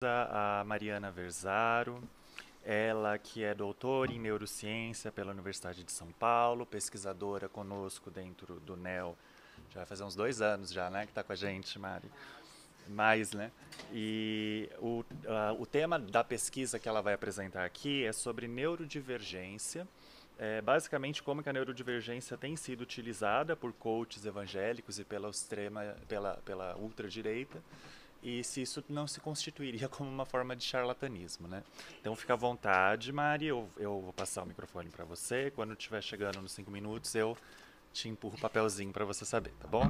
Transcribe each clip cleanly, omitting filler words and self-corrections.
A Mariana Verzaro, ela que é doutora em neurociência pela Universidade de São Paulo, pesquisadora conosco dentro do NEL, já vai fazer uns 2 anos já, né, que está com a gente, Mari. Mais, né? E o tema da pesquisa que ela vai apresentar aqui é sobre neurodivergência, basicamente como que a neurodivergência tem sido utilizada por coaches evangélicos e pela ultradireita, e se isso não se constituiria como uma forma de charlatanismo, né? Então fica à vontade, Mari, eu vou passar o microfone para você. Quando estiver chegando nos 5 minutos, eu te empurro o papelzinho para você saber, tá bom?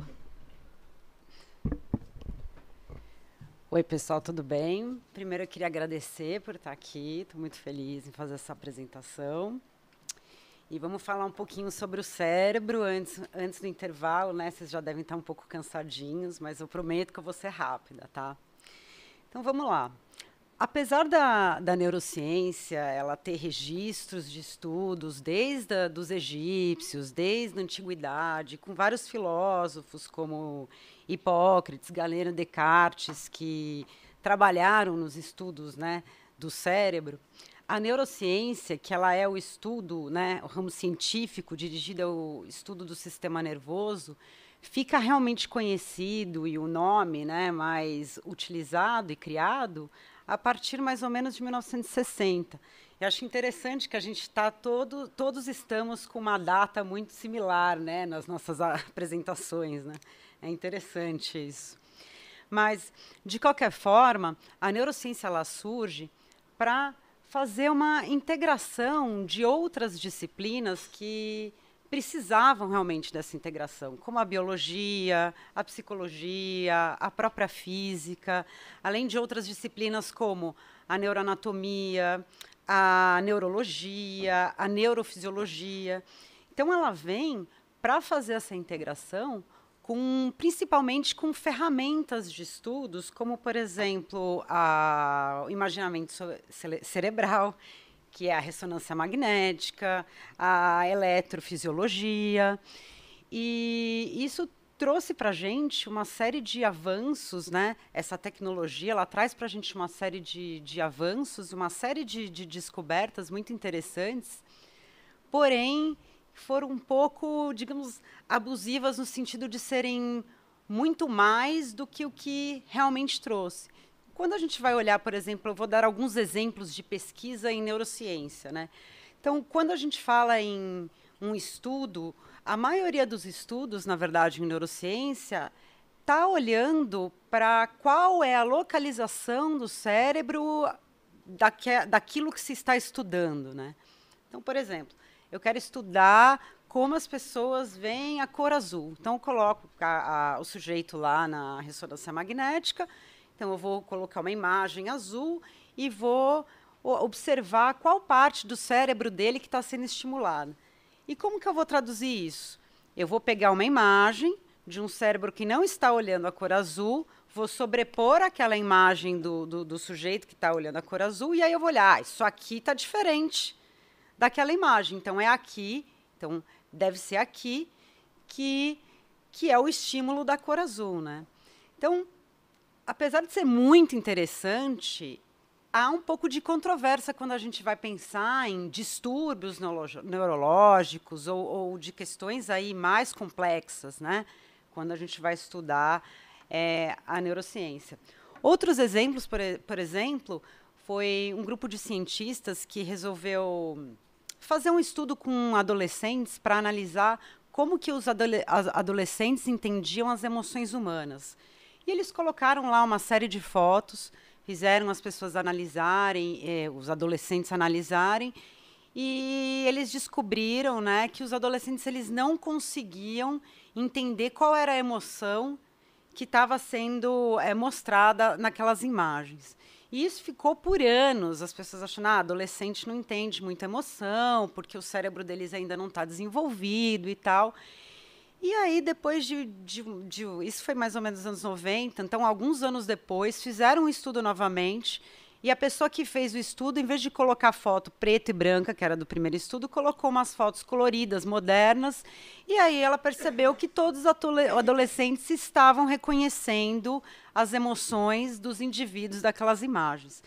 Oi, pessoal, tudo bem? Primeiro eu queria agradecer por estar aqui, estou muito feliz em fazer essa apresentação. E vamos falar um pouquinho sobre o cérebro antes do intervalo, né? Vocês já devem estar um pouco cansadinhos, mas eu prometo que eu vou ser rápida, tá? Então vamos lá. Apesar da neurociência ela ter registros de estudos desde dos egípcios, desde a antiguidade, com vários filósofos como Hipócrates, Galeno, Descartes, que trabalharam nos estudos, né, do cérebro, a neurociência, que ela é o estudo, né, o ramo científico dirigido ao estudo do sistema nervoso, fica realmente conhecido e o nome, né, mais utilizado e criado a partir mais ou menos de 1960. Eu acho interessante que a gente está todos estamos com uma data muito similar, né, nas nossas apresentações, né? É interessante isso. Mas, de qualquer forma, a neurociência ela surge para fazer uma integração de outras disciplinas que precisavam realmente dessa integração, como a biologia, a psicologia, a própria física, além de outras disciplinas como a neuroanatomia, a neurologia, a neurofisiologia. Então, ela vem para fazer essa integração principalmente com ferramentas de estudos, como, por exemplo, o imaginamento cerebral, que é a ressonância magnética, a eletrofisiologia. E isso trouxe para a gente uma série de avanços, né? Essa tecnologia ela traz para a gente uma série de avanços, uma série de descobertas muito interessantes, porém foram um pouco, digamos, abusivas no sentido de serem muito mais do que o que realmente trouxe. Quando a gente vai olhar, por exemplo, eu vou dar alguns exemplos de pesquisa em neurociência, né? Então, quando a gente fala em um estudo, a maioria dos estudos, na verdade, em neurociência, está olhando para qual é a localização do cérebro daquilo que se está estudando, né? Então, por exemplo, eu quero estudar como as pessoas veem a cor azul. Então, eu coloco o sujeito lá na ressonância magnética. Então, eu vou colocar uma imagem azul e vou observar qual parte do cérebro dele que está sendo estimulada. E como que eu vou traduzir isso? Eu vou pegar uma imagem de um cérebro que não está olhando a cor azul, vou sobrepor aquela imagem do sujeito que está olhando a cor azul, e aí eu vou olhar, isso aqui está diferente daquela imagem. Então, é aqui, então deve ser aqui que é o estímulo da cor azul, né? Então, apesar de ser muito interessante, há um pouco de controvérsia quando a gente vai pensar em distúrbios neurológicos ou de questões aí mais complexas, né? Quando a gente vai estudar a neurociência. Outros exemplos, por exemplo, foi um grupo de cientistas que resolveu fazer um estudo com adolescentes para analisar como que os adolescentes entendiam as emoções humanas. E eles colocaram lá uma série de fotos, fizeram as pessoas analisarem, os adolescentes analisarem, e eles descobriram, né, que os adolescentes eles não conseguiam entender qual era a emoção que estava sendo mostrada naquelas imagens. E isso ficou por anos, as pessoas achando que adolescente não entende muita emoção, porque o cérebro deles ainda não está desenvolvido e tal. E aí, depois isso foi mais ou menos nos anos 90, então, alguns anos depois, fizeram um estudo novamente E a pessoa que fez o estudo, em vez de colocar foto preta e branca, que era do primeiro estudo, colocou umas fotos coloridas, modernas, e aí ela percebeu que todos os adolescentes estavam reconhecendo as emoções dos indivíduos daquelas imagens.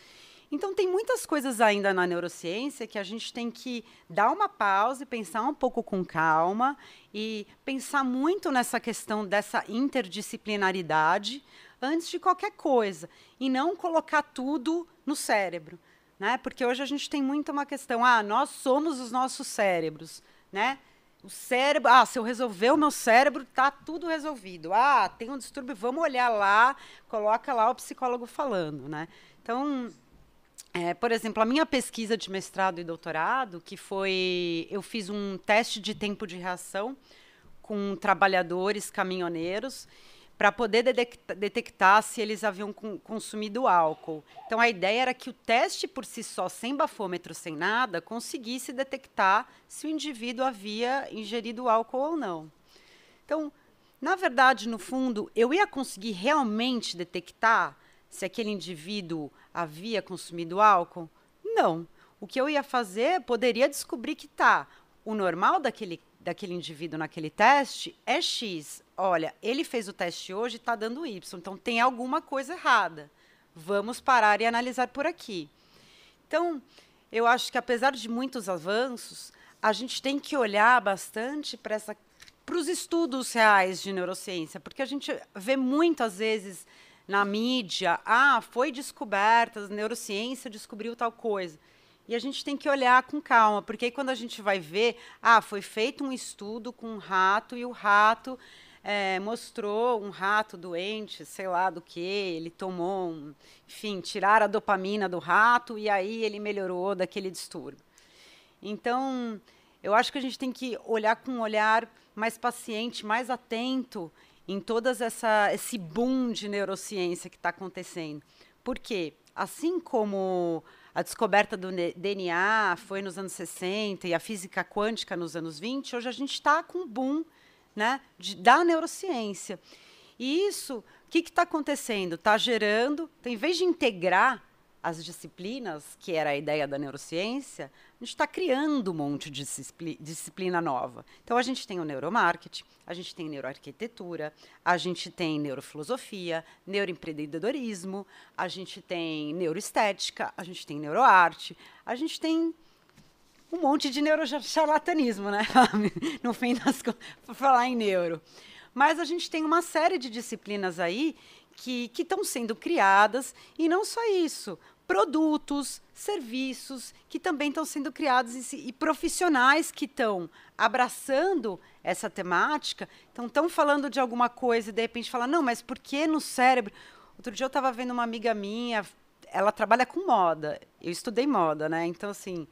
Então, tem muitas coisas ainda na neurociência que a gente tem que dar uma pausa e pensar um pouco com calma e pensar muito nessa questão dessa interdisciplinaridade antes de qualquer coisa, e não colocar tudo no cérebro, né? Porque hoje a gente tem muito uma questão, nós somos os nossos cérebros, né? O cérebro, se eu resolver o meu cérebro, tá tudo resolvido. Tem um distúrbio, vamos olhar lá, coloca lá o psicólogo falando, né? Então, por exemplo, a minha pesquisa de mestrado e doutorado, eu fiz um teste de tempo de reação com trabalhadores caminhoneiros, para poder detectar se eles haviam consumido álcool. Então, a ideia era que o teste por si só, sem bafômetro, sem nada, conseguisse detectar se o indivíduo havia ingerido álcool ou não. Então, na verdade, no fundo, eu ia conseguir realmente detectar se aquele indivíduo havia consumido álcool? Não. O que eu ia fazer, poderia descobrir que o normal daquele indivíduo naquele teste é X. Olha, ele fez o teste hoje e está dando Y, então tem alguma coisa errada. Vamos parar e analisar por aqui. Então, eu acho que apesar de muitos avanços, a gente tem que olhar bastante para os estudos reais de neurociência, porque a gente vê muitas vezes na mídia, foi descoberta, a neurociência descobriu tal coisa. E a gente tem que olhar com calma, porque aí quando a gente vai ver, foi feito um estudo com um rato e o rato mostrou um rato doente, sei lá do que, ele tomou, enfim, tiraram a dopamina do rato e aí ele melhorou daquele distúrbio. Então, eu acho que a gente tem que olhar com um olhar mais paciente, mais atento em todas esse boom de neurociência que está acontecendo. Por quê? Assim como a descoberta do DNA foi nos anos 60 e a física quântica nos anos 20, hoje a gente está com um boom, né, da neurociência. E isso, o que está acontecendo? Está gerando, em vez de integrar as disciplinas, que era a ideia da neurociência, a gente está criando um monte de disciplina nova. Então, a gente tem o neuromarketing, a gente tem neuroarquitetura, a gente tem neurofilosofia, neuroempreendedorismo, a gente tem neuroestética, a gente tem neuroarte, a gente tem um monte de neurocharlatanismo, né? No fim das contas, por falar em neuro. Mas a gente tem uma série de disciplinas aí que estão sendo criadas, e não só isso, produtos, serviços que também estão sendo criados e profissionais que estão abraçando essa temática, estão falando de alguma coisa e de repente falam, não, mas por que no cérebro? Outro dia eu estava vendo uma amiga minha, ela trabalha com moda, eu estudei moda, né? Então, assim,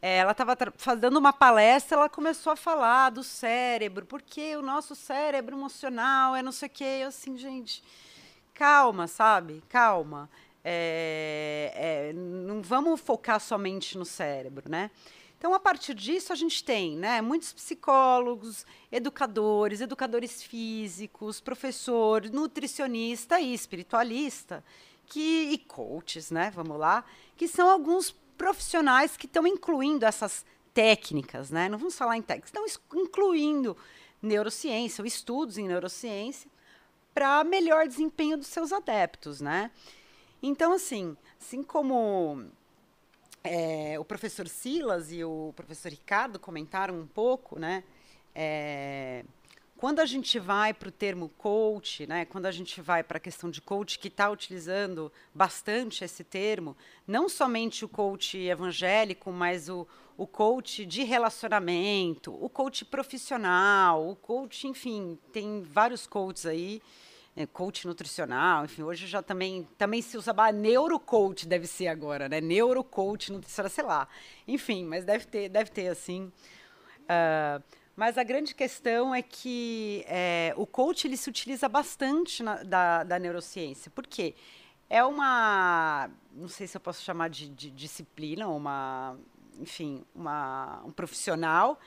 ela estava fazendo uma palestra, ela começou a falar do cérebro, porque o nosso cérebro emocional é não sei o quê, eu assim, gente, calma, sabe? Calma. Não vamos focar somente no cérebro, né? Então, a partir disso, a gente tem, né, muitos psicólogos, educadores físicos, professor, nutricionista e espiritualista, e coaches, né, vamos lá, que são alguns profissionais que estão incluindo essas técnicas, né? Não vamos falar em técnicas, estão incluindo neurociência, ou estudos em neurociência, para melhor desempenho dos seus adeptos, né? Então, assim como o professor Silas e o professor Ricardo comentaram um pouco, né? Quando a gente vai para o termo coach, né? Quando a gente vai para a questão de coach, que está utilizando bastante esse termo, não somente o coach evangélico, mas o coach de relacionamento, o coach profissional, o coach, enfim, tem vários coaches aí, coach nutricional, enfim, hoje já também se usa, neurocoach deve ser agora, né? Neurocoach nutricional, sei lá. Enfim, mas deve ter assim. Mas a grande questão é que o coach ele se utiliza bastante da neurociência. Por quê? É não sei se eu posso chamar de disciplina, um profissional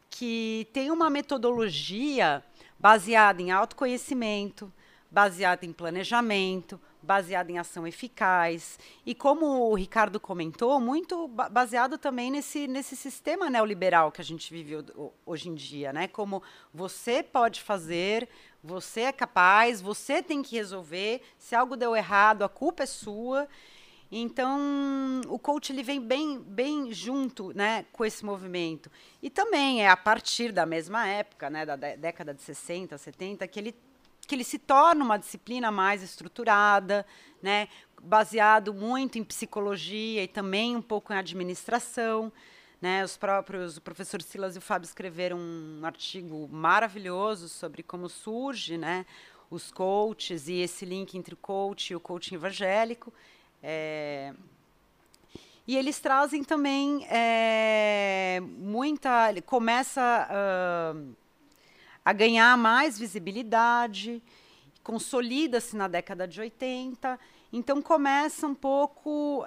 que tem uma metodologia baseada em autoconhecimento, baseada em planejamento, baseada em ação eficaz. E como o Ricardo comentou, muito baseado também nesse sistema neoliberal que a gente vive hoje em dia, né? Como você pode fazer, você é capaz, você tem que resolver. Se algo deu errado, a culpa é sua. Então, o coach ele vem bem junto, né, com esse movimento. E também é a partir da mesma época, né, da década de 60, 70, que ele se torna uma disciplina mais estruturada, né, baseado muito em psicologia e também um pouco em administração. Né, o professor Silas e o Fábio escreveram um artigo maravilhoso sobre como surge, né, os coaches e esse link entre o coach e o coaching evangélico. E eles trazem também ele começa a ganhar mais visibilidade, consolida-se na década de 80, então começa um pouco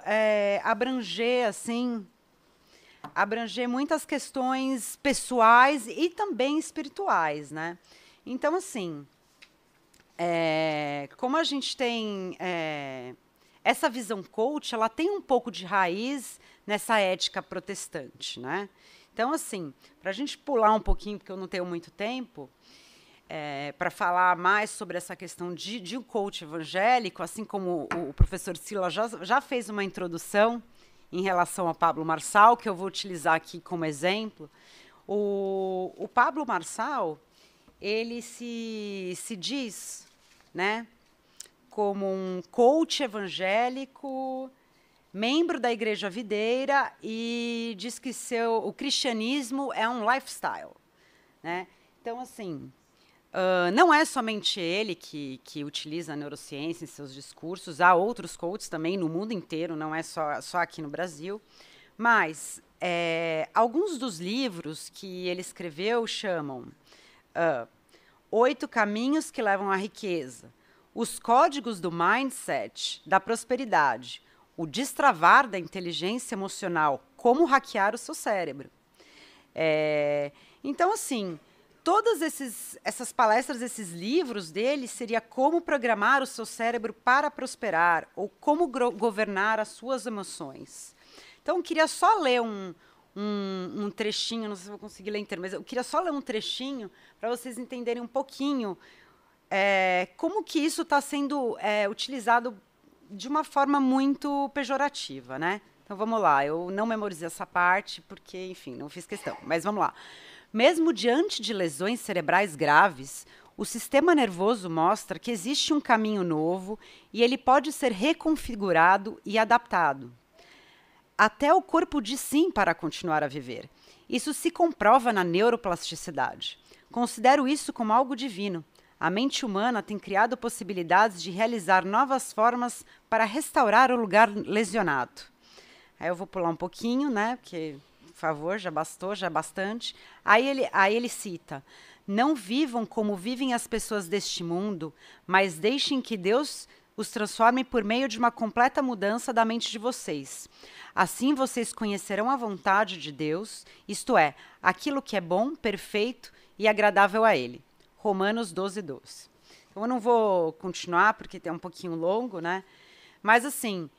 abranger muitas questões pessoais e também espirituais, né? Então, assim, como a gente tem essa visão coach, ela tem um pouco de raiz nessa ética protestante, né? Então, assim, para a gente pular um pouquinho, porque eu não tenho muito tempo, para falar mais sobre essa questão de um coach evangélico, assim como o professor Silas já fez uma introdução em relação ao Pablo Marçal, que eu vou utilizar aqui como exemplo. O Pablo Marçal, ele se diz, né, como um coach evangélico, membro da Igreja Videira, e diz que o cristianismo é um lifestyle, né? Então, assim, não é somente ele que utiliza a neurociência em seus discursos, há outros coaches também no mundo inteiro, não é só aqui no Brasil, mas alguns dos livros que ele escreveu chamam 8 caminhos que levam à riqueza, os códigos do mindset, da prosperidade, o destravar da inteligência emocional, como hackear o seu cérebro. Então, assim, todas essas palestras, esses livros dele, seria como programar o seu cérebro para prosperar, ou como governar as suas emoções. Então, eu queria só ler um trechinho, não sei se vou conseguir ler inteiro, mas eu queria só ler um trechinho para vocês entenderem um pouquinho como que isso está sendo utilizado de uma forma muito pejorativa, né? Então, vamos lá. Eu não memorizei essa parte porque, enfim, não fiz questão. Mas vamos lá. Mesmo diante de lesões cerebrais graves, o sistema nervoso mostra que existe um caminho novo e ele pode ser reconfigurado e adaptado. Até o corpo diz sim para continuar a viver. Isso se comprova na neuroplasticidade. Considero isso como algo divino. A mente humana tem criado possibilidades de realizar novas formas para restaurar o lugar lesionado. Aí eu vou pular um pouquinho, né? Porque, por favor, já bastou, já é bastante. Aí ele cita: não vivam como vivem as pessoas deste mundo, mas deixem que Deus os transforme por meio de uma completa mudança da mente de vocês. Assim vocês conhecerão a vontade de Deus, isto é, aquilo que é bom, perfeito e agradável a Ele. Romanos 12, 12. Então, eu não vou continuar, porque é um pouquinho longo, né? Mas, assim,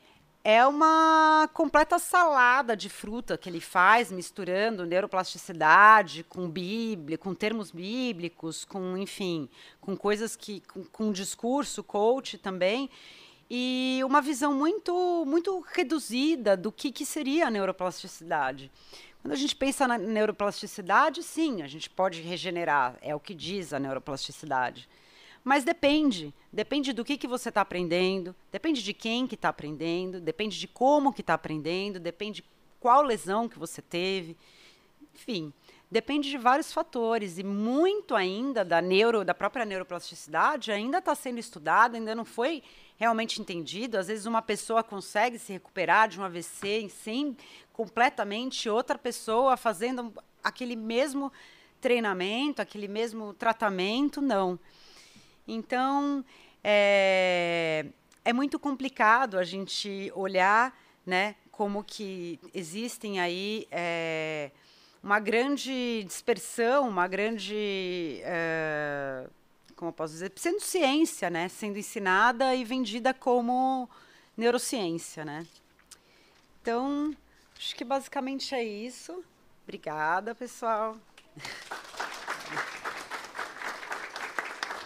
é uma completa salada de fruta que ele faz, misturando neuroplasticidade com Bíblia, com termos bíblicos, com, enfim, com coisas que... com discurso, coach também, e uma visão muito reduzida do que seria a neuroplasticidade. Quando a gente pensa na neuroplasticidade, sim, a gente pode regenerar, é o que diz a neuroplasticidade. Mas depende do que você está aprendendo, depende de quem que está aprendendo, depende de como que está aprendendo, depende qual lesão que você teve, enfim, depende de vários fatores e muito ainda da própria neuroplasticidade ainda está sendo estudado, ainda não foi realmente entendido. Às vezes uma pessoa consegue se recuperar de um AVC sem completamente outra pessoa fazendo aquele mesmo treinamento, aquele mesmo tratamento, não. Então, é muito complicado a gente olhar, né, como que existem aí uma grande dispersão, uma grande como eu posso dizer, pseudociência, né? Sendo ensinada e vendida como neurociência, né? Então, acho que basicamente é isso. Obrigada, pessoal.